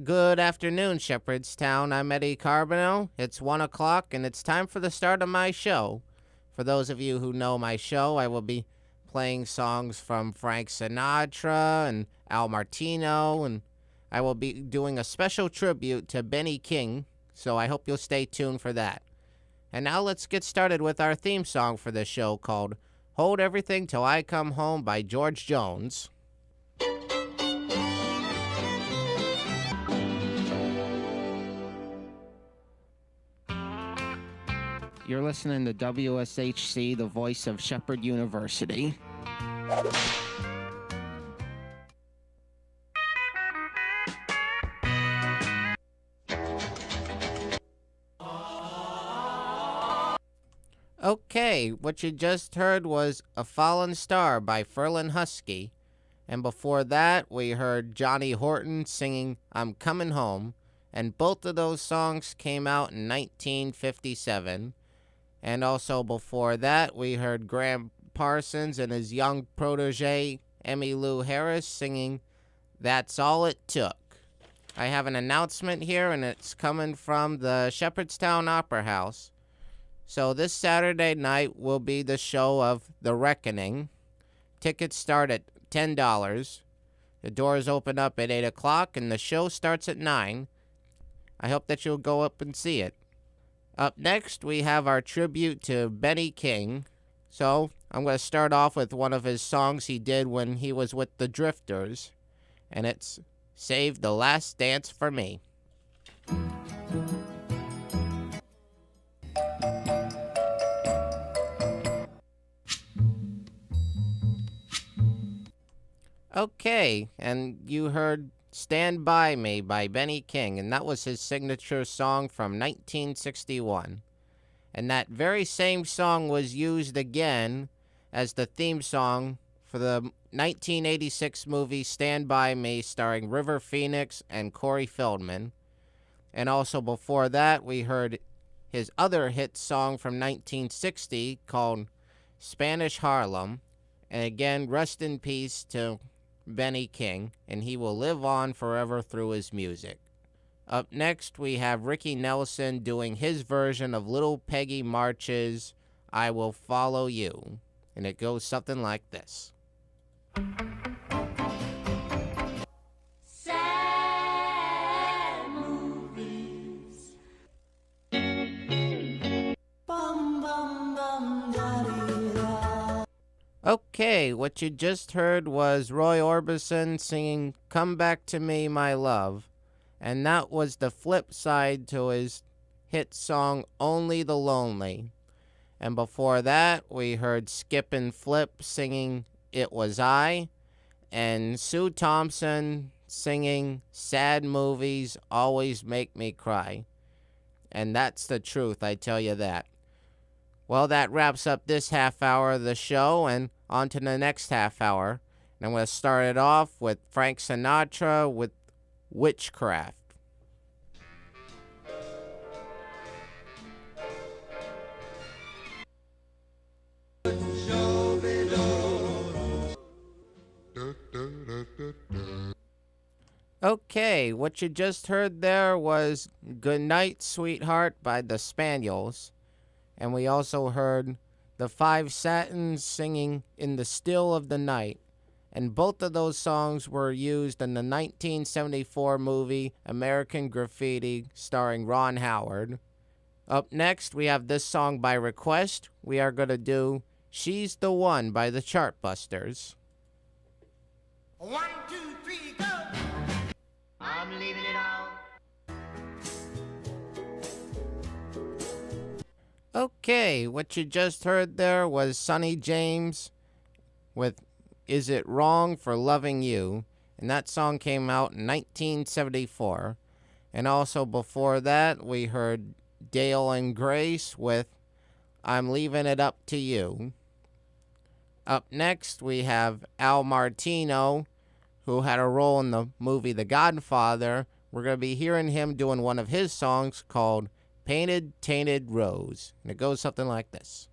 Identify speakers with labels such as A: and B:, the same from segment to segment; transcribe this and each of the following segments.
A: Good afternoon, Shepherdstown. I'm Eddie Carbonneau. It's 1 o'clock, and it's time for the start of my show. For those of you who know my show, I will be playing songs from Frank Sinatra and Al Martino, and I will be doing a special tribute to Benny King, so I hope you'll stay tuned for that. And now let's get started with our theme song for this show called Hold Everything Till I Come Home by George Jones. You're listening to WSHC, the voice of Shepherd University. Okay, what you just heard was A Fallen Star by Ferlin Husky. And before that, we heard Johnny Horton singing I'm Coming Home. And both of those songs came out in 1957. And also before that, we heard Graham Parsons and his young protege, Emmylou Harris, singing That's All It Took. I have an announcement here, and it's coming from the Shepherdstown Opera House. So this Saturday night will be the show of The Reckoning. Tickets start at $10. The doors open up at 8 o'clock, and the show starts at 9. I hope that you'll go up and see it. Up next, we have our tribute to Benny King. So, I'm going to start off with one of his songs he did when he was with the Drifters. And it's Save the Last Dance for Me. Okay, and you heard Stand By Me by Benny King, and that was his signature song from 1961. And that very same song was used again as the theme song for the 1986 movie Stand By Me, starring River Phoenix and Corey Feldman. And also before that, we heard his other hit song from 1960 called Spanish Harlem. And again, rest in peace to Benny King, and he will live on forever through his music. Up next, we have Ricky Nelson doing his version of Little Peggy March's I Will Follow You, and it goes something like this.
B: Sad movies. Bum, bum, bum, da-dee-da.
A: Okay, what you just heard was Roy Orbison singing Come Back to Me, My Love, and that was the flip side to his hit song Only the Lonely. And before that, we heard Skip and Flip singing It Was I, and Sue Thompson singing Sad Movies Always Make Me Cry. And that's the truth, I tell you that. Well, that wraps up this half hour of the show, and on to the next half hour. And I'm going to start it off with Frank Sinatra with Witchcraft. Okay, what you just heard there was Goodnight, Sweetheart by the Spaniels. And we also heard the Five Satins singing In the Still of the Night. And both of those songs were used in the 1974 movie American Graffiti, starring Ron Howard. Up next, we have this song by request. We are going to do She's the One by the Chartbusters.
B: 1, 2, 3, go! I'm leaving it all.
A: Okay, what you just heard there was Sonny James with Is It Wrong for Loving You? And that song came out in 1974. And also before that, we heard Dale and Grace with I'm Leaving It Up to You. Up next, we have Al Martino, who had a role in the movie The Godfather. We're going to be hearing him doing one of his songs called Painted, Tainted Rose. And it goes something like this.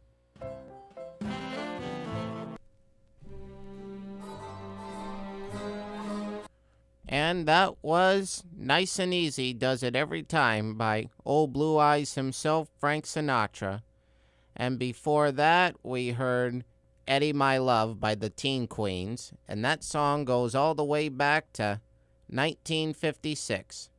A: And that was Nice and Easy Does It Every Time by Old Blue Eyes himself, Frank Sinatra. And before that, we heard Eddie My Love by the Teen Queens. And that song goes all the way back to 1956.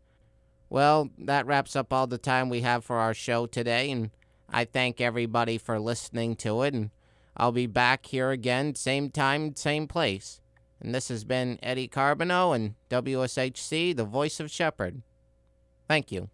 A: Well, that wraps up all the time we have for our show today. And I thank everybody for listening to it. And I'll be back here again, same time, same place. And this has been Eddie Carbonneau and WSHC, the voice of Shepherd. Thank you.